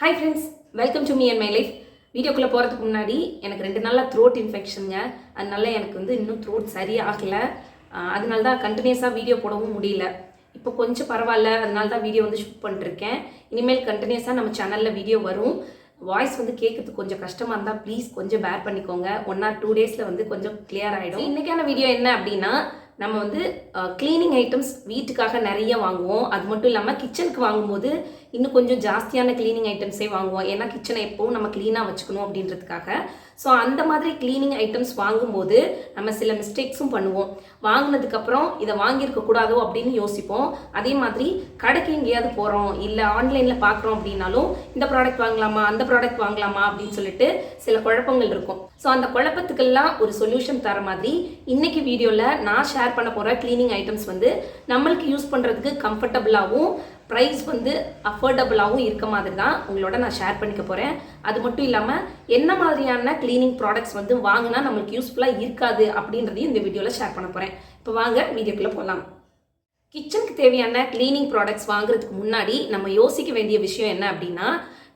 Hi friends, welcome to me and my life. வீடியோக்குள்ள போறதுக்கு முன்னாடி எனக்கு 2 நாளா throat infectionங்க. அதனால எனக்கு இன்னும் throat சரியாகல. அதனால தான் கண்டினியூஸா வீடியோ போடவும் முடியல. இப்போ கொஞ்சம் பரவாயில்ல. அதனால தான் வீடியோ ஷூட் பண்ணிருக்கேன். இனிமேல் கண்டினியூஸா நம்ம சேனல்ல வீடியோ வரும். வாய்ஸ் கேட்கிறதுக்கு கொஞ்சம் கஷ்டமா இருந்தா ப்ளீஸ் கொஞ்சம் பேர் பண்ணிக்கோங்க. 1 or 2 டேஸ்ல கொஞ்சம் கிளியர் ஆயிடும். இன்னைக்கான வீடியோ என்ன அப்படினா நம்ம க்ளீனிங் ஐட்டம்ஸ் வீட்டுக்காக நிறைய வாங்குவோம். அது மட்டும் இல்லாமல் கிச்சனுக்கு வாங்கும்போது இன்னும் கொஞ்சம் ஜாஸ்தியான க்ளீனிங் ஐட்டம்ஸே வாங்குவோம். ஏன்னா கிச்சனை எப்பவும் நம்ம க்ளீனாக வச்சுக்கணும் அப்படின்றதுக்காக. ஸோ அந்த மாதிரி க்ளீனிங் ஐட்டம்ஸ் வாங்கும்போது நம்ம சில மிஸ்டேக்ஸும் பண்ணுவோம். வாங்கினதுக்கப்புறம் இதை வாங்கியிருக்கக்கூடாதோ அப்படின்னு யோசிப்போம். அதே மாதிரி கடைக்கு எங்கேயாவது போகிறோம் இல்லை ஆன்லைனில் பார்க்குறோம் அப்படின்னாலும் இந்த ப்ராடக்ட் வாங்கலாமா அந்த ப்ராடக்ட் வாங்கலாமா அப்படின்னு சொல்லிட்டு சில குழப்பங்கள் இருக்கும். ஸோ அந்த குழப்பத்துக்கெல்லாம் ஒரு சொல்யூஷன் தர மாதிரி இன்னைக்கு வீடியோவில் நான் ஷேர் பண்ண போகிற க்ளீனிங் ஐட்டம்ஸ் நம்மளுக்கு யூஸ் பண்ணுறதுக்கு கம்ஃபர்டபுளாகவும் ப்ரைஸ் அஃபோர்டபுளாகவும் இருக்க மாதிரி தான் உங்களோட நான் ஷேர் பண்ணிக்க போகிறேன். அது மட்டும் இல்லாமல் என்ன மாதிரியான க்ளீனிங் ப்ராடக்ட்ஸ் வாங்கினா நம்மளுக்கு யூஸ்ஃபுல்லாக இருக்காது அப்படின்றதையும் இந்த வீடியோவில் ஷேர் பண்ண போகிறேன். இப்போ வாங்க வீடியோக்குள்ளே போகலாம். கிச்சனுக்கு தேவையான க்ளீனிங் ப்ராடக்ட்ஸ் வாங்குறதுக்கு முன்னாடி நம்ம யோசிக்க வேண்டிய விஷயம் என்ன அப்படின்னா,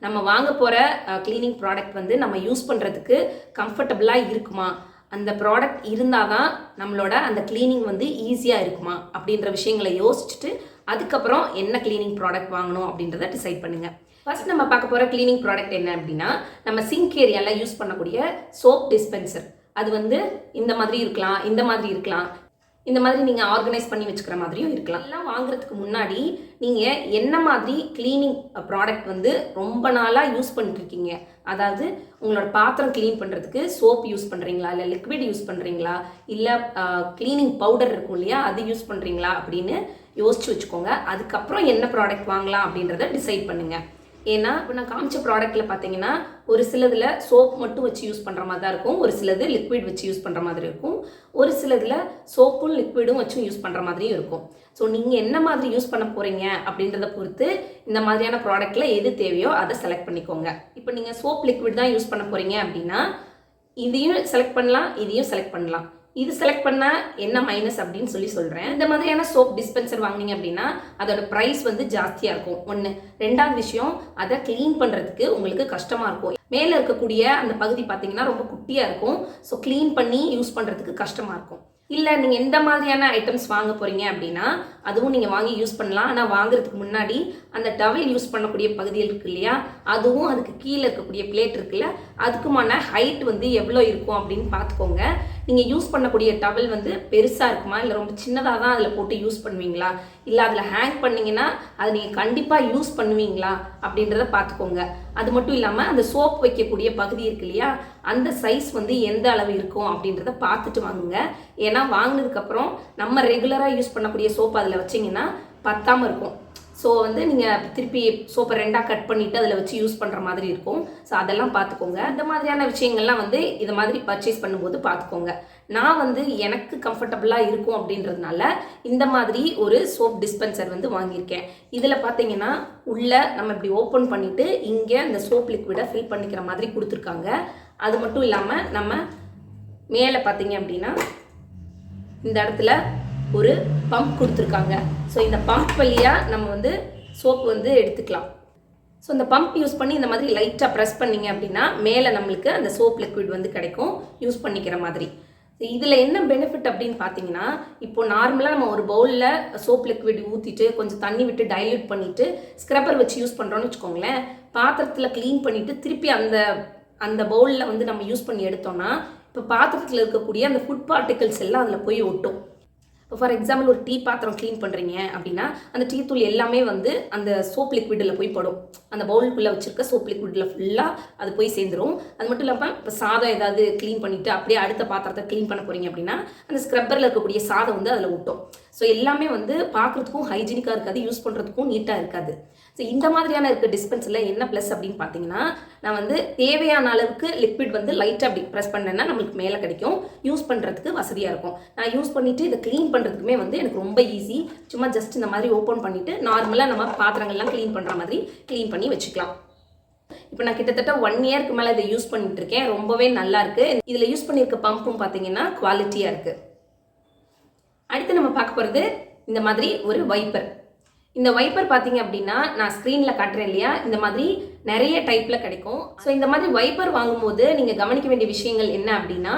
நம்ம வாங்க போகிற க்ளீனிங் ப்ராடக்ட் நம்ம யூஸ் பண்ணுறதுக்கு கம்ஃபர்டபுளாக இருக்குமா, அந்த ப்ராடக்ட் இருந்தால் தான் நம்மளோட அந்த க்ளீனிங் ஈஸியாக இருக்குமா அப்படின்ற விஷயங்களை யோசிச்சுட்டு அதுக்கப்புறம் என்ன க்ளீனிங் ப்ராடக்ட் வாங்கணும் அப்படின்றத டிசைட் பண்ணுங்கள். ஃபர்ஸ்ட் நம்ம பார்க்க போகிற க்ளீனிங் ப்ராடக்ட் என்ன அப்படின்னா, நம்ம சிங்க் ஏரியாவில் யூஸ் பண்ணக்கூடிய சோப் டிஸ்பென்சர். அது இந்த மாதிரி இருக்கலாம், இந்த மாதிரி இருக்கலாம், இந்த மாதிரி நீங்கள் ஆர்கனைஸ் பண்ணி வச்சுக்கிற மாதிரியும் இருக்கலாம். எல்லாம் வாங்குறதுக்கு முன்னாடி நீங்கள் என்ன மாதிரி க்ளீனிங் ப்ராடக்ட் ரொம்ப நாளாக யூஸ் பண்ணிட்டுருக்கீங்க, அதாவது உங்களோட பாத்திரம் க்ளீன் பண்ணுறதுக்கு சோப் யூஸ் பண்ணுறீங்களா, இல்லை லிக்விட் யூஸ் பண்ணுறீங்களா, இல்லை க்ளீனிங் பவுடர் இருக்கும் இல்லையா அது யூஸ் பண்ணுறீங்களா அப்படின்னு யோசிச்சு வச்சுக்கோங்க. அதுக்கப்புறம் என்ன ப்ராடக்ட் வாங்கலாம் அப்படின்றத டிசைட் பண்ணுங்கள். ஏன்னா இப்போ நான் காமிச்ச ப்ராடக்ட்டில் பார்த்தீங்கன்னா ஒரு சிலதில் சோப் மட்டும் வச்சு யூஸ் பண்ணுற மாதிரி தான் இருக்கும், ஒரு சிலது லிக்விட் வச்சு யூஸ் பண்ணுற மாதிரி இருக்கும், ஒரு சிலதில் சோப்பும் லிக்விடும் வச்சும் யூஸ் பண்ணுற மாதிரியும் இருக்கும். ஸோ நீங்கள் என்ன மாதிரி யூஸ் பண்ண போகிறீங்க அப்படின்றத பொறுத்து இந்த மாதிரியான ப்ராடக்ட்டில் எது தேவையோ அதை செலக்ட் பண்ணிக்கோங்க. இப்போ நீங்கள் சோப் லிக்விட் தான் யூஸ் பண்ண போகிறீங்க அப்படின்னா இதையும் செலக்ட் பண்ணலாம், இதையும் செலக்ட் பண்ணலாம். இது செலக்ட் பண்ணால் என்ன மைனஸ் அப்படின்னு சொல்கிறேன். இந்த மாதிரியான சோப் டிஸ்பென்சர் வாங்கினீங்க அப்படின்னா அதோட ப்ரைஸ் ஜாஸ்தியாக இருக்கும். ஒன்று. ரெண்டாவது விஷயம், அதை க்ளீன் பண்ணுறதுக்கு உங்களுக்கு கஷ்டமாக இருக்கும். மேலே இருக்கக்கூடிய அந்த பகுதி பார்த்தீங்கன்னா ரொம்ப குட்டியாக இருக்கும். ஸோ க்ளீன் பண்ணி யூஸ் பண்ணுறதுக்கு கஷ்டமாக இருக்கும். இல்லை நீங்கள் எந்த மாதிரியான ஐட்டம்ஸ் வாங்க போகிறீங்க அப்படின்னா அதுவும் நீங்கள் வாங்கி யூஸ் பண்ணலாம். ஆனால் வாங்குறதுக்கு முன்னாடி அந்த டவல் யூஸ் பண்ணக்கூடிய பகுதியில் இருக்கு இல்லையா, அதுவும் அதுக்கு கீழே இருக்கக்கூடிய பிளேட் இருக்குல்ல, அதுக்குமான ஹைட் எவ்வளோ இருக்கும் அப்படின்னு பார்த்துக்கோங்க. நீங்கள் யூஸ் பண்ணக்கூடிய டவல் பெருசாக இருக்குமா, இல்லை ரொம்ப சின்னதாக தான் அதில் போட்டு யூஸ் பண்ணுவீங்களா, இல்லை அதில் ஹேங் பண்ணிங்கன்னா அதை நீங்கள் கண்டிப்பாக யூஸ் பண்ணுவீங்களா அப்படின்றத பார்த்துக்கோங்க. அது மட்டும் இல்லாமல் அந்த சோப் வைக்கக்கூடிய பகுதி இருக்கு இல்லையா, அந்த சைஸ் எந்த அளவு இருக்கும் அப்படின்றத பார்த்துட்டு வாங்குங்க. ஏன்னா வாங்கினதுக்கப்புறம் நம்ம ரெகுலராக யூஸ் பண்ணக்கூடிய சோப் அதில் வச்சிங்கன்னா பத்தாமல் இருக்கும். ஸோ நீங்கள் திருப்பி சோப்பை 2ஆக கட் பண்ணிவிட்டு அதில் வச்சு யூஸ் பண்ணுற மாதிரி இருக்கும். ஸோ அதெல்லாம் பார்த்துக்கோங்க. இந்த மாதிரியான விஷயங்கள்லாம் இதை மாதிரி பர்ச்சேஸ் பண்ணும்போது பார்த்துக்கோங்க. நான் எனக்கு கம்ஃபர்டபுளாக இருக்கும் அப்படின்றதுனால இந்த மாதிரி ஒரு சோப் டிஸ்பென்சர் வாங்கியிருக்கேன். இதில் பார்த்தீங்கன்னா உள்ளே நம்ம இப்படி ஓப்பன் பண்ணிவிட்டு இங்கே இந்த சோப் லிக்விடை ஃபில் பண்ணிக்கிற மாதிரி கொடுத்துருக்காங்க. அது மட்டும் இல்லாமல் நம்ம மேலே பார்த்தீங்க அப்படின்னா இந்த இடத்துல ஒரு பம்ப் கொடுத்துருக்காங்க. ஸோ இந்த பம்ப் வழியாக நம்ம சோப்பு எடுத்துக்கலாம். ஸோ இந்த பம்ப் யூஸ் பண்ணி இந்த மாதிரி லைட்டாக ப்ரெஸ் பண்ணிங்க அப்படின்னா மேலே நம்மளுக்கு அந்த சோப் லிக்விட் கிடைக்கும் யூஸ் பண்ணிக்கிற மாதிரி. இதில் என்ன பெனிஃபிட் அப்படின்னு பார்த்தீங்கன்னா, இப்போ நார்மலாக நம்ம ஒரு பவுலில் சோப் லிக்விட் ஊற்றிட்டு கொஞ்சம் தண்ணி விட்டு டைல்யூட் பண்ணிவிட்டு ஸ்க்ரப்பர் வச்சு யூஸ் பண்ணுறோன்னு வச்சுக்கோங்களேன், பாத்திரத்தில் க்ளீன் பண்ணிவிட்டு திருப்பி அந்த பவுலில் நம்ம யூஸ் பண்ணி எடுத்தோம்னா இப்போ பாத்திரத்தில் இருக்கக்கூடிய அந்த ஃபுட் பார்ட்டிகல்ஸ் எல்லாம் அதில் போய் ஒட்டும். இப்போ ஃபார் எக்ஸாம்பிள் ஒரு டீ பாத்திரம் க்ளீன் பண்ணுறீங்க அப்படின்னா அந்த டீ தூள் எல்லாமே அந்த சோப் லிக்விடில் போய் படும். அந்த பவுலுக்குள்ளே வச்சுருக்க சோப் லிக்விடில் ஃபுல்லாக அது போய் சேர்ந்துடும். அது மட்டும் இல்லாமல் இப்போ சாதம் ஏதாவது க்ளீன் பண்ணிவிட்டு அப்படியே அடுத்த பாத்திரத்தை க்ளீன் பண்ண போகிறீங்க அப்படின்னா அந்த ஸ்க்ரப்பரில் இருக்கக்கூடிய சாதம் அதில் ஒட்டும். ஸோ எல்லாமே பார்க்குறதுக்கும் ஹைஜீனிக்காக இருக்காது, யூஸ் பண்ணுறதுக்கும் நீட்டாக இருக்காது. ஸோ இந்த மாதிரியான இருக்க டிஸ்பென்சரில் என்ன ப்ளஸ் அப்படின்னு பார்த்தீங்கன்னா, நான் தேவையான அளவுக்கு லிக்விட் லைட்டாக அப்படி ப்ரெஸ் பண்ணேன்னா நம்மளுக்கு மேலே கிடைக்கும், யூஸ் பண்ணுறதுக்கு வசதியாக இருக்கும். நான் யூஸ் பண்ணிவிட்டு இதை க்ளீன் பண்ணுறதுக்குமே எனக்கு ரொம்ப ஈஸி. சும்மா ஜஸ்ட் இந்த மாதிரி ஓப்பன் பண்ணிவிட்டு நார்மலாக நம்ம பாத்திரங்கள்லாம் க்ளீன் பண்ணுற மாதிரி க்ளீன் பண்ணி வச்சுக்கலாம். இப்போ நான் கிட்டத்தட்ட 1 இயருக்கு மேலே இதை யூஸ் பண்ணிட்டு இருக்கேன். ரொம்பவே நல்லா இருக்கு. இதில் யூஸ் பண்ணியிருக்க பம்பும் பார்த்தீங்கன்னா குவாலிட்டியாக இருக்குது. அடுத்து நம்ம பார்க்க போகிறது இந்த மாதிரி ஒரு வைப்பர். இந்த வைப்பர் பார்த்தீங்க அப்படின்னா நான் ஸ்க்ரீனில் காட்டுறேன் இல்லையா, இந்த மாதிரி நிறைய டைப்பில் கிடைக்கும். ஸோ இந்த மாதிரி வைப்பர் வாங்கும்போது நீங்கள் கவனிக்க வேண்டிய விஷயங்கள் என்ன அப்படின்னா,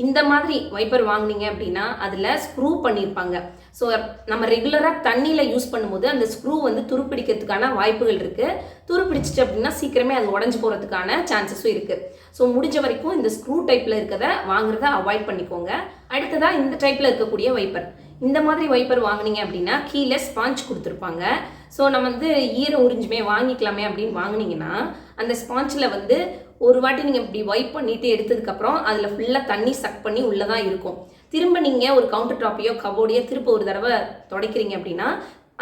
இந்த மாதிரி வைப்பர் வாங்கினீங்க அப்படின்னா அதில் ஸ்க்ரூ பண்ணியிருப்பாங்க. ஸோ நம்ம ரெகுலராக தண்ணியில் யூஸ் பண்ணும்போது அந்த ஸ்க்ரூ வந்து துருப்பிடிக்கிறதுக்கான வாய்ப்புகள் இருக்குது. துருப்பிடிச்சிட்டு அப்படின்னா சீக்கிரமே அது உடஞ்சி போகிறதுக்கான சான்சஸும் இருக்குது. ஸோ முடிஞ்ச வரைக்கும் இந்த ஸ்க்ரூ டைப்பில் இருக்கிறத வாங்குறத அவாய்ட் பண்ணிக்கோங்க. அடுத்ததாக இந்த டைப்பில் இருக்கக்கூடிய வைப்பர், இந்த மாதிரி வைப்பர் வாங்கினீங்க அப்படின்னா கீழே ஸ்பாஞ்ச் கொடுத்துருப்பாங்க. ஸோ நம்ம வந்து ஈரம் உறிஞ்சுமே வாங்கிக்கலாமே அப்படின்னு வாங்கினீங்கன்னா அந்த ஸ்பாஞ்சில் வந்து ஒரு வாட்டி நீங்கள் இப்படி வைப் பண்ணிட்டு எடுத்ததுக்கப்புறம் அதில் ஃபுல்லாக தண்ணி சக் பண்ணி உள்ளே தான் இருக்கும். திரும்ப நீங்கள் ஒரு கவுண்டர் டாப்பையோ கபோர்டையோ திரும்ப ஒரு தடவை துடைக்கிறீங்க அப்படின்னா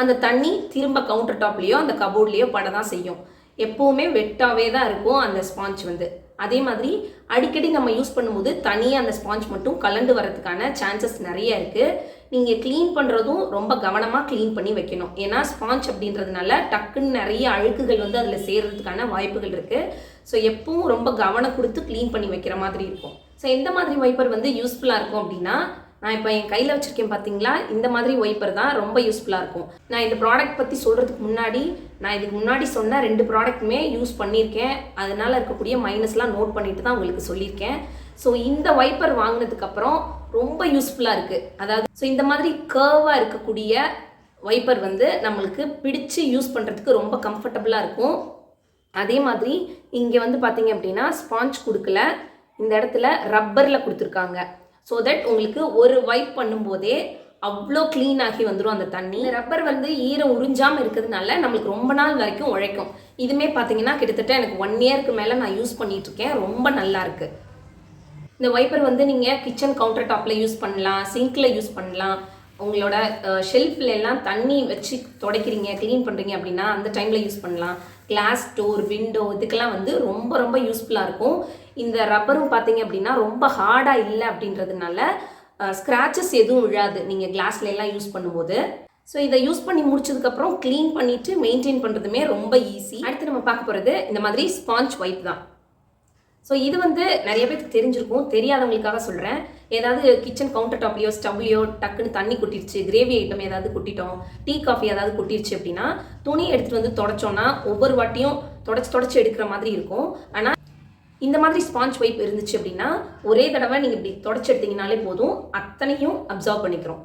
அந்த தண்ணி திரும்ப கவுண்டர் டாப்லேயோ அந்த கபோர்ட்லேயோ பட தான் செய்யும். எப்போவுமே வெட்டாவே தான் இருக்கும் அந்த ஸ்பாஞ்ச் வந்து. அதே மாதிரி அடிக்கடி நம்ம யூஸ் பண்ணும்போது தனியாக அந்த ஸ்பாஞ்ச் மட்டும் கலண்டு வரதுக்கான சான்சஸ் நிறைய இருக்குது. நீங்கள் க்ளீன் பண்ணுறதும் ரொம்ப கவனமாக க்ளீன் பண்ணி வைக்கணும். ஏன்னா ஸ்பாஞ்ச் அப்படின்றதுனால டக்குன்னு நிறைய அழுக்குகள் வந்து அதில் சேர்கிறதுக்கான வாய்ப்புகள் இருக்குது. ஸோ எப்பவும் ரொம்ப கவனம் கொடுத்து க்ளீன் பண்ணி வைக்கிற மாதிரி இருக்கும். ஸோ எந்த மாதிரி வைப்பர் வந்து யூஸ்ஃபுல்லாக இருக்கும் அப்படின்னா, நான் இப்போ என் கையில் வச்சுருக்கேன் பார்த்தீங்களா, இந்த மாதிரி வைப்பர் தான் ரொம்ப யூஸ்ஃபுல்லாக இருக்கும். நான் இந்த ப்ராடக்ட் பற்றி சொல்கிறதுக்கு முன்னாடி நான் இதுக்கு முன்னாடி சொன்ன 2 ப்ராடக்ட்டுமே யூஸ் பண்ணியிருக்கேன். அதனால் இருக்கக்கூடிய மைனஸ்லாம் நோட் பண்ணிட்டு தான் உங்களுக்கு சொல்லியிருக்கேன். ஸோ இந்த வைப்பர் வாங்கினதுக்கப்புறம் ரொம்ப யூஸ்ஃபுல்லாக இருக்குது. அதாவது ஸோ இந்த மாதிரி கர்வாக இருக்கக்கூடிய வைப்பர் வந்து நம்மளுக்கு பிடிச்சு யூஸ் பண்ணுறதுக்கு ரொம்ப கம்ஃபர்டபுளாக இருக்கும். அதே மாதிரி இங்கே வந்து பார்த்தீங்க அப்படின்னா ஸ்பாஞ்ச் கொடுக்கல, இந்த இடத்துல ரப்பரில் கொடுத்துருக்காங்க. ஸோ தட் உங்களுக்கு ஒரு வைப் பண்ணும்போதே அவ்வளோ க்ளீன் ஆகி வந்துடும் அந்த தண்ணி. ரப்பர் வந்து ஈரம் உறிஞ்சாமல் இருக்கிறதுனால நம்மளுக்கு ரொம்ப நாள் வரைக்கும் உழைக்கும். இதுவுமே பார்த்தீங்கன்னா கிட்டத்தட்ட எனக்கு 1 இயருக்கு மேலே நான் யூஸ் பண்ணிகிட்ருக்கேன். ரொம்ப நல்லா இருக்குது. இந்த வைப்பர் வந்து நீங்கள் கிச்சன் கவுண்டர் டாப்பில் யூஸ் பண்ணலாம், சிங்க்கில் யூஸ் பண்ணலாம். உங்களோட ஷெல்ஃபில் எல்லாம் தண்ணி வச்சு துடைக்கிறீங்க, க்ளீன் பண்ணுறீங்க அப்படின்னா அந்த டைமில் யூஸ் பண்ணலாம். கிளாஸ் டோர், விண்டோ இதுக்கெல்லாம் வந்து ரொம்ப ரொம்ப யூஸ்ஃபுல்லாக இருக்கும். இந்த ரப்பரும் பார்த்தீங்க அப்படின்னா ரொம்ப ஹார்டாக இல்லை அப்படின்றதுனால ஸ்க்ராச்சஸ் எதுவும் விழாது நீங்கள் கிளாஸ்ல எல்லாம் யூஸ் பண்ணும்போது. ஸோ இதை யூஸ் பண்ணி முடிச்சதுக்கப்புறம் க்ளீன் பண்ணிவிட்டு மெயின்டைன் பண்ணுறதுமே ரொம்ப ஈஸி. அடுத்து நம்ம பார்க்க போகிறது இந்த மாதிரி ஸ்பாஞ்ச் வைப் தான். ஸோ இது வந்து நிறைய பேருக்கு தெரிஞ்சிருக்கும், தெரியாதவங்களுக்காக சொல்கிறேன். ஏதாவது கிச்சன் கவுண்டர் டாப்லையோ ஸ்டவ்லையோ டக்குன்னு தண்ணி கொட்டிடுச்சு, கிரேவி ஐட்டம் ஏதாவது கொட்டிட்டோம், டீ காஃபி ஏதாவது கொட்டிடுச்சு அப்படின்னா துணி எடுத்துகிட்டு வந்து தொடச்சோன்னா ஒவ்வொரு வாட்டியும் தொடச்சி எடுக்கிற மாதிரி இருக்கும். ஆனால் இந்த மாதிரி ஸ்பாஞ்ச் வைப் இருந்துச்சு அப்படின்னா ஒரே தடவை நீங்கள் இப்படி தொடச்சி எடுத்தீங்கனாலே போதும், அத்தனையும் அப்சர்வ் பண்ணிக்கிறோம்.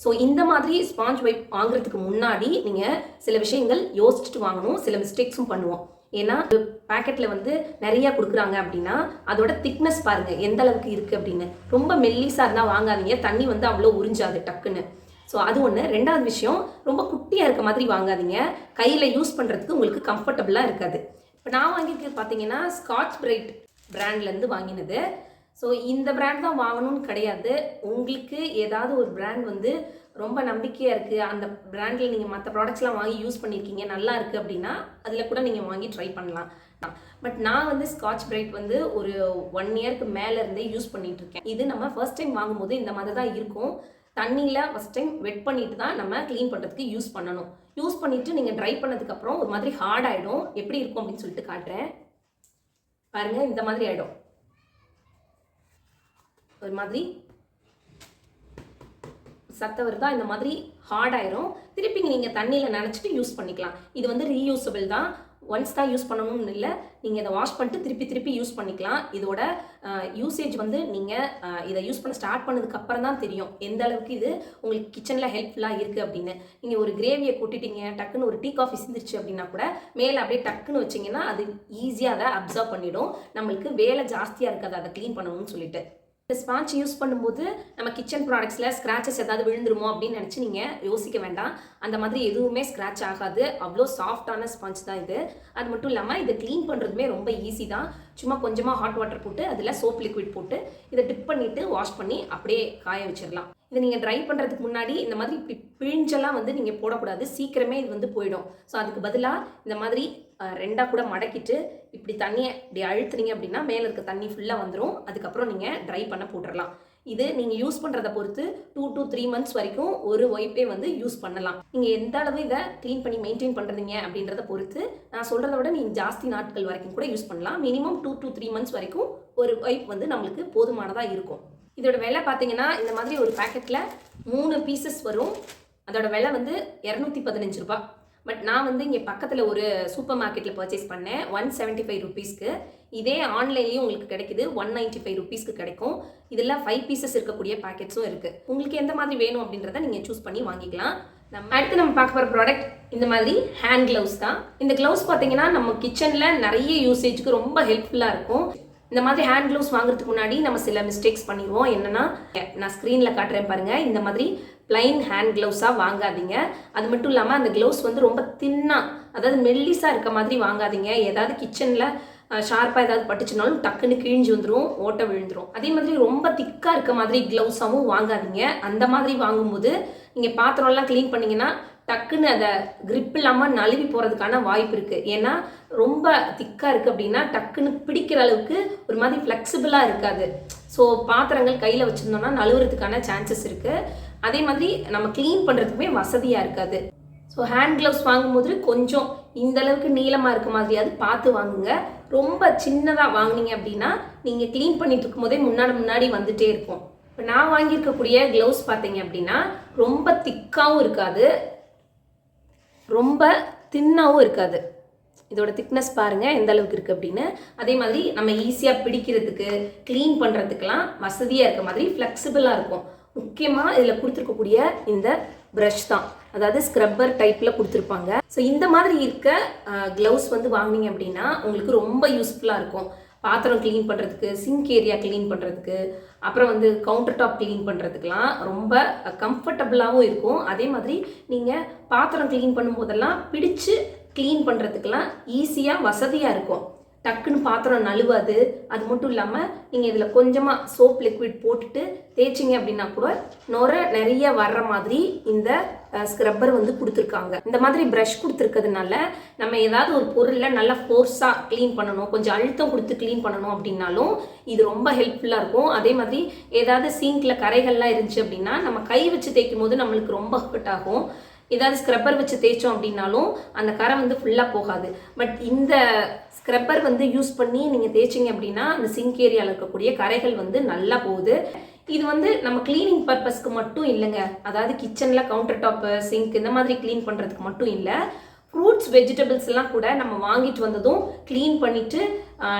ஸோ இந்த மாதிரி ஸ்பாஞ்ச் வைப் வாங்குறதுக்கு முன்னாடி நீங்கள் சில விஷயங்கள் யோசிச்சுட்டு வாங்கணும். சில மிஸ்டேக்ஸும் பண்ணுவோம். ஏன்னா பேக்கெட்டில் வந்து நிறையா கொடுக்குறாங்க அப்படின்னா அதோட திக்னஸ் பாருங்கள் எந்த அளவுக்கு இருக்குது அப்படின்னு. ரொம்ப மெல்லிஸாக இருந்தால் வாங்காதீங்க, தண்ணி வந்து அவ்வளோ உறிஞ்சாது டக்குன்னு. ஸோ அது ஒன்று. ரெண்டாவது விஷயம், ரொம்ப குட்டியாக இருக்க மாதிரி வாங்காதீங்க, கையில் யூஸ் பண்ணுறதுக்கு உங்களுக்கு கம்ஃபர்டபுளாக இருக்காது. இப்போ நான் வாங்கியிருக்கிறது பார்த்தீங்கன்னா ஸ்காட்ச் பிரைட் பிராண்ட்லேருந்து வாங்கினது. ஸோ இந்த பிராண்ட் தான் வாங்கணும்னு கிடையாது. உங்களுக்கு ஏதாவது ஒரு பிராண்ட் வந்து ரொம்ப நம்பிக்கையாக இருக்குது, அந்த பிராண்டில் நீங்கள் மற்ற ப்ராடக்ட்ஸ்லாம் வாங்கி யூஸ் பண்ணியிருக்கீங்க, நல்லா இருக்குது அப்படின்னா அதில் கூட நீங்கள் வாங்கி ட்ரை பண்ணலாம். பட் நான் வந்து ஸ்காட்ச் பிரைட் வந்து ஒரு 1 இயருக்கு மேலே இருந்தே யூஸ் பண்ணிகிட்ருக்கேன். இது நம்ம ஃபர்ஸ்ட் டைம் வாங்கும்போது இந்த மாதிரி தான் இருக்கும். தண்ணியில் ஃபஸ்ட் டைம் வெட் பண்ணிட்டு தான் நம்ம க்ளீன் பண்ணுறதுக்கு யூஸ் பண்ணணும். யூஸ் பண்ணிவிட்டு நீங்கள் ட்ரை பண்ணதுக்கப்புறம் ஒரு மாதிரி ஹார்ட் ஆகிடும். எப்படி இருக்கும் அப்படின்னு சொல்லிட்டு காட்டுறேன் பாருங்கள். இந்த மாதிரி ஆகிடும், ஒரு மாதிரி சத்த வருதா, இந்த மாதிரி ஹார்ட் ஆயிரும். திருப்பி நீங்கள் தண்ணியில் நினச்சிட்டு யூஸ் பண்ணிக்கலாம். இது வந்து ரீயூசபிள் தான், ஒன்ஸ் தான் யூஸ் பண்ணணும்னு இல்லை, நீங்கள் இதை வாஷ் பண்ணிட்டு திருப்பி யூஸ் பண்ணிக்கலாம். இதோட யூசேஜ் வந்து நீங்கள் இதை யூஸ் பண்ண ஸ்டார்ட் பண்ணதுக்கப்புறம் தான் தெரியும் எந்த அளவுக்கு இது உங்களுக்கு கிச்சனில் ஹெல்ப்ஃபுல்லாக இருக்குது அப்படின்னு. நீங்கள் ஒரு கிரேவியை கொட்டிட்டீங்க, டக்குன்னு ஒரு டீ காஃபி சிந்திருச்சு அப்படின்னா கூட மேலே அப்படியே டக்குன்னு வச்சிங்கன்னா அது ஈஸியாக அதை அப்சர்வ் பண்ணிடும். நம்மளுக்கு வேலை ஜாஸ்தியாக இருக்காது அதை க்ளீன் பண்ணணும்னு சொல்லிட்டு. இந்த ஸ்பாஞ்ச் யூஸ் பண்ணும்போது நம்ம கிச்சன் ப்ராடக்ட்ஸில் ஸ்க்ராச்சஸ் ஏதாவது விழுந்துருமோ அப்படின்னு நினச்சி நீங்கள் யோசிக்க வேண்டாம். அந்த மாதிரி எதுவுமே ஸ்க்ராட்ச் ஆகாது. அவ்வளோ சாஃப்டான ஸ்பாஞ்ச் தான் இது. அது மட்டும் இல்லாமல் இதை க்ளீன் பண்ணுறதுமே ரொம்ப ஈஸி தான். சும்மா கொஞ்சமாக ஹாட் வாட்டர் போட்டு அதில் சோப் லிக்விட் போட்டு இதை டிப் பண்ணிவிட்டு வாஷ் பண்ணி அப்படியே காய வச்சிடலாம். இதை நீங்கள் ட்ரை பண்ணுறதுக்கு முன்னாடி இந்த மாதிரி இப்படி பிழிஞ்செல்லாம் வந்து நீங்கள் போடக்கூடாது, சீக்கிரமே இது வந்து போயிடும். ஸோ அதுக்கு பதிலாக இந்த மாதிரி ரெண்டாக கூட மடக்கிட்டு இப்படி தண்ணியை இப்படி அழுத்துறீங்க அப்படின்னா மேலே இருக்க தண்ணி ஃபுல்லாக வந்துடும். அதுக்கப்புறம் நீங்கள் ட்ரை பண்ண போட்டுடலாம். இது நீங்கள் யூஸ் பண்ணுறதை பொறுத்து 2 to 3 months வரைக்கும் ஒரு வைப்பே வந்து யூஸ் பண்ணலாம். நீங்கள் எந்த அளவு இதை க்ளீன் பண்ணி மெயின்டைன் பண்ணுறீங்க அப்படின்றத பொறுத்து நான் சொல்கிறத விட நீங்கள் ஜாஸ்தி நாட்கள் வரைக்கும் கூட யூஸ் பண்ணலாம். மினிமம் 2 to 3 months வரைக்கும் ஒரு வைப் வந்து நம்மளுக்கு போதுமானதாக இருக்கும். இதோட விலை பார்த்தீங்கன்னா இந்த மாதிரி ஒரு பேக்கெட்டில் 3 பீசஸ் வரும். அதோட விலை வந்து 215 ரூபாய். பட் நான் வந்து இங்கே பக்கத்தில் ஒரு சூப்பர் மார்க்கெட்டில் பர்ச்சேஸ் பண்ணேன் 175 ருபீஸ்க்கு. இதே ஆன்லைன்லேயும் உங்களுக்கு கிடைக்குது 195 ருபீஸ்க்கு கிடைக்கும். இதில் 5 பீசஸ் இருக்கக்கூடிய பேக்கெட்ஸும் இருக்குது. உங்களுக்கு எந்த மாதிரி வேணும் அப்படின்றத நீங்கள் சூஸ் பண்ணி வாங்கிக்கலாம். அடுத்து நம்ம பார்க்க போகிற ப்ராடக்ட் இந்த மாதிரி ஹேண்ட் க்ளவுஸ் தான். இந்த க்ளவுஸ் பார்த்தீங்கன்னா நம்ம கிச்சனில் நிறைய யூசேஜுக்கு ரொம்ப ஹெல்ப்ஃபுல்லாக இருக்கும். இந்த மாதிரி ஹேண்ட் க்ளவுஸ் வாங்குறதுக்கு முன்னாடி நம்ம சில மிஸ்டேக்ஸ் பண்ணிடுவோம். என்னன்னா, நான் ஸ்க்ரீனில் காட்டுறேன் பாருங்கள். இந்த மாதிரி பிளைன் ஹேண்ட் க்ளவுஸாக வாங்காதீங்க. அது மட்டும் இல்லாமல் அந்த க்ளவுஸ் வந்து ரொம்ப தின்னாக, அதாவது மெல்லிஸாக இருக்க மாதிரி வாங்காதீங்க. ஏதாவது கிச்சனில் ஷார்ப்பாக ஏதாவது பட்டுச்சுனாலும் டக்குன்னு கிழிஞ்சு வந்துடும், ஓட்டை விழுந்துடும். அதே மாதிரி ரொம்ப திக்காக இருக்க மாதிரி க்ளவுஸாகவும் வாங்காதீங்க. அந்த மாதிரி வாங்கும்போது நீங்கள் பாத்திரம்லாம் க்ளீன் பண்ணிங்கன்னா டக்குன்னு அதை கிரிப் இல்லாமல் நழுவி போகிறதுக்கான வாய்ப்பு இருக்குது. ஏன்னா ரொம்ப திக்காக இருக்குது அப்படின்னா டக்குன்னு பிடிக்கிற அளவுக்கு ஒரு மாதிரி ஃப்ளெக்சிபிளாக இருக்காது. ஸோ பாத்திரங்கள் கையில் வச்சுருந்தோம்னா நழுவுறதுக்கான சான்சஸ் இருக்குது. அதே மாதிரி நம்ம க்ளீன் பண்ணுறதுக்குமே வசதியாக இருக்காது. ஸோ ஹேண்ட் க்ளவுஸ் வாங்கும்போது கொஞ்சம் இந்த அளவுக்கு நீளமாக இருக்க மாதிரியாவது பார்த்து வாங்குங்க. ரொம்ப சின்னதாக வாங்கினீங்க அப்படின்னா நீங்கள் க்ளீன் பண்ணிட்டு இருக்கும் போதே முன்னாடி வந்துட்டே இருக்கும். இப்போ நான் வாங்கியிருக்கக்கூடிய க்ளவுஸ் பார்த்தீங்க அப்படின்னா ரொம்ப திக்காகவும் இருக்காது, ரொம்ப தின்னாகவும் இருக்காது. இதோட திக்னஸ் பாருங்கள் எந்த அளவுக்கு இருக்குது அப்படின்னு. அதே மாதிரி நம்ம ஈஸியாக பிடிக்கிறதுக்கு க்ளீன் பண்ணுறதுக்கெலாம் வசதியாக இருக்க மாதிரி ஃப்ளெக்சிபிளாக இருக்கும். முக்கியமாக இதில் கொடுத்துருக்கக்கூடிய இந்த ப்ரஷ் தான், அதாவது ஸ்க்ரப்பர் டைப்பில் கொடுத்துருப்பாங்க. ஸோ இந்த மாதிரி இருக்க க்ளவுஸ் வந்து வாங்கினீங்க அப்படின்னா உங்களுக்கு ரொம்ப யூஸ்ஃபுல்லாக இருக்கும். பாத்திரம் க்ளீன் பண்ணுறதுக்கு, சிங்க் ஏரியா க்ளீன் பண்ணுறதுக்கு, அப்புறம் வந்து கவுண்டர் டாப் க்ளீன் பண்ணுறதுக்கெலாம் ரொம்ப கம்ஃபர்டபுளாகவும் இருக்கும். அதே மாதிரி நீங்கள் பாத்திரம் க்ளீன் பண்ணும்போதெல்லாம் பிடிச்சு க்ளீன் பண்ணுறதுக்கெலாம் ஈஸியாக வசதியாக இருக்கும். டக்குன்னு பாத்திரம் நழுவாது. அது மட்டும் இல்லாமல் நீங்கள் இதில் கொஞ்சமாக சோப் லிக்விட் போட்டுட்டு தேய்ச்சிங்க அப்படின்னா கூட நிறைய வர்ற மாதிரி இந்த ஸ்க்ரப்பர் வந்து கொடுத்துருக்காங்க. இந்த மாதிரி ப்ரஷ் கொடுத்துருக்கிறதுனால நம்ம ஏதாவது ஒரு பொருளில் நல்லா ஃபோர்ஸாக க்ளீன் பண்ணணும், கொஞ்சம் அழுத்தம் கொடுத்து க்ளீன் பண்ணணும் அப்படின்னாலும் இது ரொம்ப ஹெல்ப்ஃபுல்லாக இருக்கும். அதே மாதிரி ஏதாவது சிங்கில் கரைகள்லாம் இருந்துச்சு அப்படின்னா நம்ம கை வச்சு தேய்க்கும் போது நம்மளுக்கு ரொம்ப ஹர்ட் ஆகும். ஏதாவது ஸ்க்ரப்பர் வச்சு தேய்ச்சோம் அப்படின்னாலும் அந்த கரை வந்து ஃபுல்லாக போகாது. பட் இந்த ஸ்க்ரப்பர் வந்து யூஸ் பண்ணி நீங்கள் தேய்ச்சிங்க அப்படின்னா அந்த சிங்க் ஏரியாவில் இருக்கக்கூடிய கரைகள் வந்து நல்லா போகுது. இது வந்து நம்ம கிளீனிங் பர்பஸ்க்கு மட்டும் இல்லைங்க, அதாவது கிச்சனில் கவுண்டர் டாப்பு, சிங்க் இந்த மாதிரி க்ளீன் பண்ணுறதுக்கு மட்டும் இல்லை. ஃப்ரூட்ஸ், வெஜிடபிள்ஸ் எல்லாம் கூட நம்ம வாங்கிட்டு வந்ததும் க்ளீன் பண்ணிவிட்டு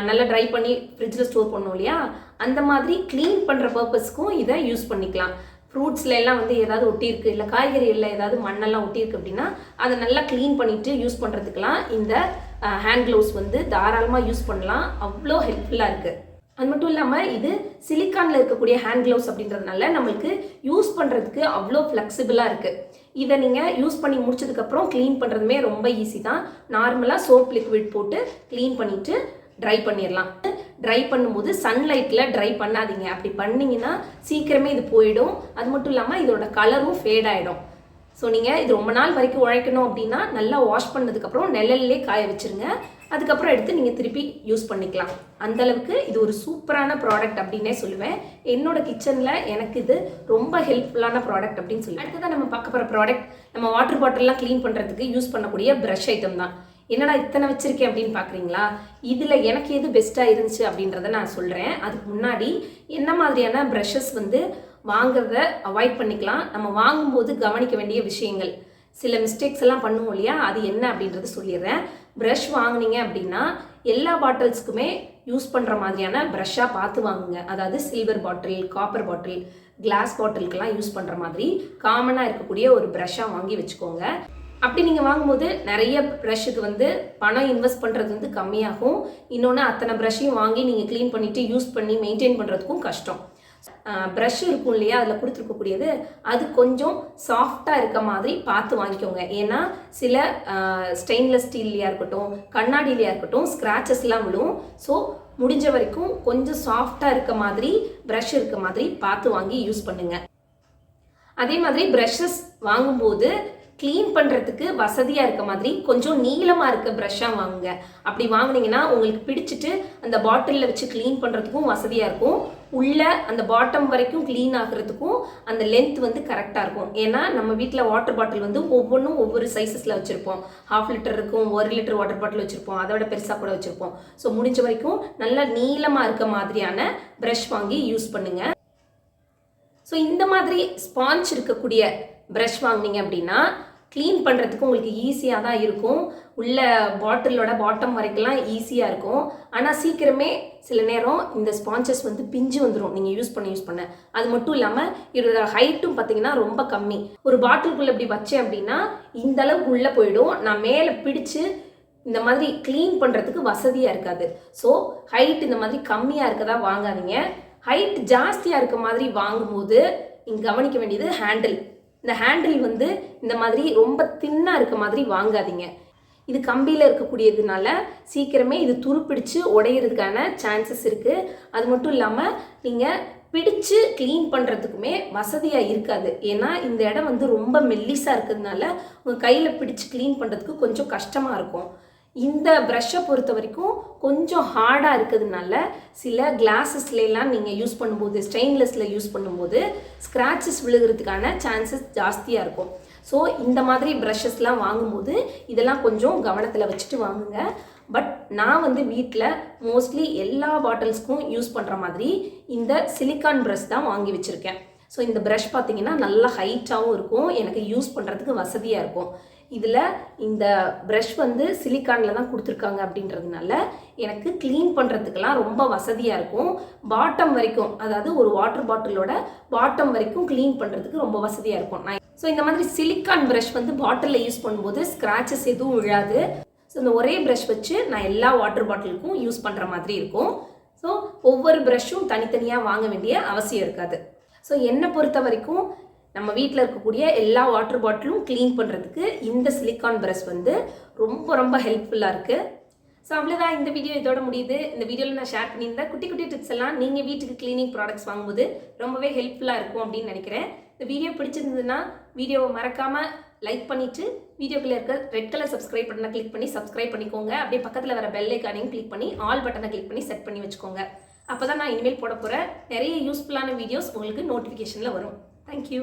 நல்லா ட்ரை பண்ணி ஃப்ரிட்ஜில் ஸ்டோர் பண்ணோம் இல்லையா, அந்த மாதிரி க்ளீன் பண்ணுற பர்பஸ்க்கும் இதை யூஸ் பண்ணிக்கலாம். ஃப்ரூட்ஸில் எல்லாம் வந்து ஏதாவது ஒட்டியிருக்கு, இல்லை காய்கறிகளில் ஏதாவது மண்ணெல்லாம் ஒட்டியிருக்கு அப்படின்னா அதை நல்லா க்ளீன் பண்ணிவிட்டு யூஸ் பண்ணுறதுக்கெலாம் இந்த ஹேண்ட் க்ளவுஸ் வந்து தாராளமாக யூஸ் பண்ணலாம். அவ்வளோ ஹெல்ப்ஃபுல்லாக இருக்குது. அது மட்டும் இல்லாமல் இது சிலிக்கானில் இருக்கக்கூடிய ஹேண்ட் க்ளவுஸ் அப்படின்றதுனால நம்மளுக்கு யூஸ் பண்ணுறதுக்கு அவ்வளோ ஃப்ளெக்சிபிளாக இருக்குது. இதை நீங்கள் யூஸ் பண்ணி முடிச்சதுக்கப்புறம் க்ளீன் பண்ணுறதுமே ரொம்ப ஈஸி தான். நார்மலாக சோப் லிக்விட் போட்டு க்ளீன் பண்ணிவிட்டு ட்ரை பண்ணிடலாம். ட்ரை பண்ணும்போது சன்லைட்டில் ட்ரை பண்ணாதீங்க. அப்படி பண்ணிங்கன்னா சீக்கிரமே இது போயிடும். அது மட்டும் இல்லாமல் இதோட கலரும் ஃபேட் ஆகிடும். ஸோ நீங்கள் இது ரொம்ப நாள் வரைக்கும் உழைக்கணும் அப்படின்னா நல்லா வாஷ் பண்ணதுக்கப்புறம் நிழல்லே காய வச்சுருங்க. அதுக்கப்புறம் எடுத்து நீங்கள் திருப்பி யூஸ் பண்ணிக்கலாம். அந்தளவுக்கு இது ஒரு சூப்பரான ப்ராடக்ட் அப்படின்னே சொல்லுவேன். என்னோட கிச்சனில் எனக்கு இது ரொம்ப ஹெல்ப்ஃபுல்லான ப்ராடக்ட் அப்படின்னு சொல்லி. அடுத்ததான் நம்ம பார்க்க போகிற ப்ராடக்ட் நம்ம வாட்டர் பாட்டில்லாம் க்ளீன் பண்ணுறதுக்கு யூஸ் பண்ணக்கூடிய ப்ரஷ் ஐட்டம் தான். என்னடா இத்தனை வச்சுருக்கேன் அப்படின்னு பார்க்குறீங்களா? இதில் எனக்கு எது பெஸ்ட்டாக இருந்துச்சு அப்படின்றத நான் சொல்கிறேன். அதுக்கு முன்னாடி என்ன மாதிரியான ப்ரஷஸ் வந்து வாங்குறத அவாய்ட் பண்ணிக்கலாம், நம்ம வாங்கும்போது கவனிக்க வேண்டிய விஷயங்கள், சில மிஸ்டேக்ஸ் எல்லாம் பண்ணுவோம் இல்லையா, அது என்ன அப்படின்றத சொல்லிடுறேன். ப்ரஷ் வாங்கினீங்க அப்படின்னா எல்லா பாட்டில்ஸ்க்குமே யூஸ் பண்ணுற மாதிரியான ப்ரஷ்ஷாக பார்த்து வாங்குங்க. அதாவது சில்வர் பாட்டில், காப்பர் பாட்டில், கிளாஸ் பாட்டிலுக்கெல்லாம் யூஸ் பண்ணுற மாதிரி காமனாக இருக்கக்கூடிய ஒரு ப்ரஷ்ஷாக வாங்கி வச்சுக்கோங்க. அப்படி நீங்கள் வாங்கும்போது நிறைய ப்ரஷ்ஷுக்கு வந்து பணம் இன்வெஸ்ட் பண்ணுறது வந்து கம்மியாகும். இன்னொன்று அத்தனை ப்ரஷ்ஷையும் வாங்கி நீங்கள் க்ளீன் பண்ணிவிட்டு யூஸ் பண்ணி மெயின்டைன் பண்ணுறதுக்கும் கஷ்டம். ப்ரஷ் இருக்கும் இல்லையா, அதில் கொடுத்துருக்கக்கூடியது அது கொஞ்சம் சாஃப்டாக இருக்க மாதிரி பார்த்து வாங்கிக்கோங்க. ஏன்னா சில ஸ்டெயின்லெஸ் ஸ்டீல்லையாக இருக்கட்டும், கண்ணாடிலையாக இருக்கட்டும் ஸ்க்ராச்சஸ்லாம் விழும். ஸோ முடிஞ்ச வரைக்கும் கொஞ்சம் சாஃப்டாக இருக்க மாதிரி ப்ரஷ் இருக்க மாதிரி பார்த்து வாங்கி யூஸ் பண்ணுங்கள். அதே மாதிரி ப்ரஷஸ் வாங்கும்போது க்ளீன் பண்ணுறதுக்கு வசதியாக இருக்க மாதிரி கொஞ்சம் நீளமாக இருக்க ப்ரஷ்ஷாக வாங்குங்க. அப்படி வாங்கினீங்கன்னா உங்களுக்கு பிடிச்சிட்டு அந்த பாட்டிலில் வச்சு க்ளீன் பண்ணுறதுக்கும் வசதியாக இருக்கும். உள்ள அந்த பாட்டம் வரைக்கும் க்ளீன் ஆகுறதுக்கும் அந்த லென்த் வந்து கரெக்டாக இருக்கும். ஏன்னா நம்ம வீட்டில் வாட்டர் பாட்டில் வந்து ஒவ்வொன்றும் ஒவ்வொரு சைஸஸில் வச்சுருப்போம். 1/2 லிட்டர் இருக்கும், 1 லிட்டர் வாட்டர் பாட்டில் வச்சுருப்போம், அதை விட பெருசாக கூட வச்சுருப்போம். ஸோ முடிஞ்ச வரைக்கும் நல்லா நீளமாக இருக்க மாதிரியான ப்ரஷ் வாங்கி யூஸ் பண்ணுங்கள். ஸோ இந்த மாதிரி ஸ்பாஞ்ச் இருக்கக்கூடிய ப்ரஷ் வாங்கினீங்க அப்படின்னா க்ளீன் பண்ணுறதுக்கு உங்களுக்கு ஈஸியாக தான் இருக்கும். உள்ள பாட்டிலோட பாட்டம் வரைக்கும்லாம் ஈஸியாக இருக்கும். ஆனால் சீக்கிரமே சில நேரம் இந்த ஸ்பான்சஸ் வந்து பிஞ்சு வந்துடும் நீங்கள் யூஸ் பண்ண. அது மட்டும் இல்லாமல் இதோட ஹைட்டும் பார்த்தீங்கன்னா ரொம்ப கம்மி. ஒரு பாட்டிலுக்குள்ளே இப்படி வச்சேன் அப்படின்னா இந்த அளவுக்கு உள்ளே போயிடும். நான் மேலே பிடிச்சு இந்த மாதிரி க்ளீன் பண்ணுறதுக்கு வசதியாக இருக்காது. ஸோ ஹைட் இந்த மாதிரி கம்மியாக இருக்கதா வாங்காதீங்க. ஹைட் ஜாஸ்தியாக இருக்க மாதிரி வாங்கும்போது நீங்கள் கவனிக்க வேண்டியது ஹேண்டில். இந்த ஹேண்டில் வந்து இந்த மாதிரி ரொம்ப தின்னாக இருக்க மாதிரி வாங்காதீங்க. இது கம்பியில் இருக்கக்கூடியதுனால சீக்கிரமே இது துருப்பிடிச்சு உடையிறதுக்கான சான்சஸ் இருக்குது. அது மட்டும் இல்லாமல் நீங்கள் பிடிச்சு க்ளீன் பண்ணுறதுக்குமே வசதியாக இருக்காது. ஏன்னா இந்த இடம் வந்து ரொம்ப மெல்லிஸாக இருக்கிறதுனால உங்கள் கையில் பிடிச்சு க்ளீன் பண்ணுறதுக்கு கொஞ்சம் கஷ்டமாக இருக்கும். இந்த ப்ரஷ்ஷை பொறுத்த வரைக்கும் கொஞ்சம் ஹார்டாக இருக்கிறதுனால சில கிளாஸஸ்லாம் நீங்கள் யூஸ் பண்ணும்போது, ஸ்டெயின்லெஸ்ஸில் யூஸ் பண்ணும்போது ஸ்க்ராச்சஸ் விழுகிறதுக்கான சான்சஸ் ஜாஸ்தியாக இருக்கும். ஸோ இந்த மாதிரி ப்ரஷஸ்லாம் வாங்கும்போது இதெல்லாம் கொஞ்சம் கவனத்தில் வச்சுட்டு வாங்குங்க. பட் நான் வந்து வீட்டில் மோஸ்ட்லி எல்லா பாட்டில்ஸ்க்கும் யூஸ் பண்ணுற மாதிரி இந்த சிலிக்கான் ப்ரஷ் தான் வாங்கி வச்சுருக்கேன். ஸோ இந்த ப்ரஷ் பார்த்தீங்கன்னா நல்லா ஹைட்டாகவும் இருக்கும், எனக்கு யூஸ் பண்ணுறதுக்கு வசதியாக இருக்கும். இதில் இந்த ப்ரஷ் வந்து சிலிக்கானில் தான் கொடுத்துருக்காங்க அப்படின்றதுனால எனக்கு க்ளீன் பண்ணுறதுக்கெல்லாம் ரொம்ப வசதியாக இருக்கும். பாட்டம் வரைக்கும், அதாவது ஒரு வாட்டர் பாட்டிலோட பாட்டம் வரைக்கும் க்ளீன் பண்ணுறதுக்கு ரொம்ப வசதியாக இருக்கும். ஸோ இந்த மாதிரி சிலிக்கான் ப்ரஷ் வந்து பாட்டிலில் யூஸ் பண்ணும்போது ஸ்க்ராச்சஸ் எதுவும் விழாது. ஸோ இந்த ஒரே ப்ரஷ் வச்சு நான் எல்லா வாட்டர் பாட்டிலுக்கும் யூஸ் பண்ணுற மாதிரி இருக்கும். ஸோ ஒவ்வொரு ப்ரஷ்ஷும் தனித்தனியாக வாங்க வேண்டிய அவசியம் இருக்காது. ஸோ என்னை பொறுத்த வரைக்கும் நம்ம வீட்டில் இருக்கக்கூடிய எல்லா வாட்டர் பாட்டிலும் க்ளீன் பண்ணுறதுக்கு இந்த சிலிக்கான் ப்ரஷ் வந்து ரொம்ப ஹெல்ப்ஃபுல்லாக இருக்குது. ஸோ அவ்வளோதான், இந்த வீடியோ இதோட முடியுது. இந்த வீடியோவில் நான் ஷேர் பண்ணியிருந்தேன் குட்டி டிப்ஸ் எல்லாம் நீங்கள் வீட்டுக்கு க்ளீனிங் ப்ராடக்ட்ஸ் வாங்கும்போது ரொம்பவே ஹெல்ப்ஃபுல்லாக இருக்கும் அப்படின்னு நினைக்கிறேன். இந்த வீடியோ பிடிச்சிருந்ததுன்னா வீடியோவை மறக்காமல் லைக் பண்ணிவிட்டு வீடியோக்குள்ளே இருக்க ரெட் கலர் சப்ஸ்கிரைப் பட்டனை கிளிக் பண்ணி சப்ஸ்கிரைப் பண்ணிக்கோங்க. அப்படியே பக்கத்தில் வர பெல் ஐக்கானையும் கிளிக் பண்ணி ஆல் பட்டனை கிளிக் பண்ணி செட் பண்ணி வச்சுக்கோங்க. அப்போ தான் நான் இனிமேல் போட போகிற நிறைய யூஸ்ஃபுல்லான வீடியோஸ் உங்களுக்கு நோட்டிஃபிகேஷனில் வரும். தேங்க்யூ.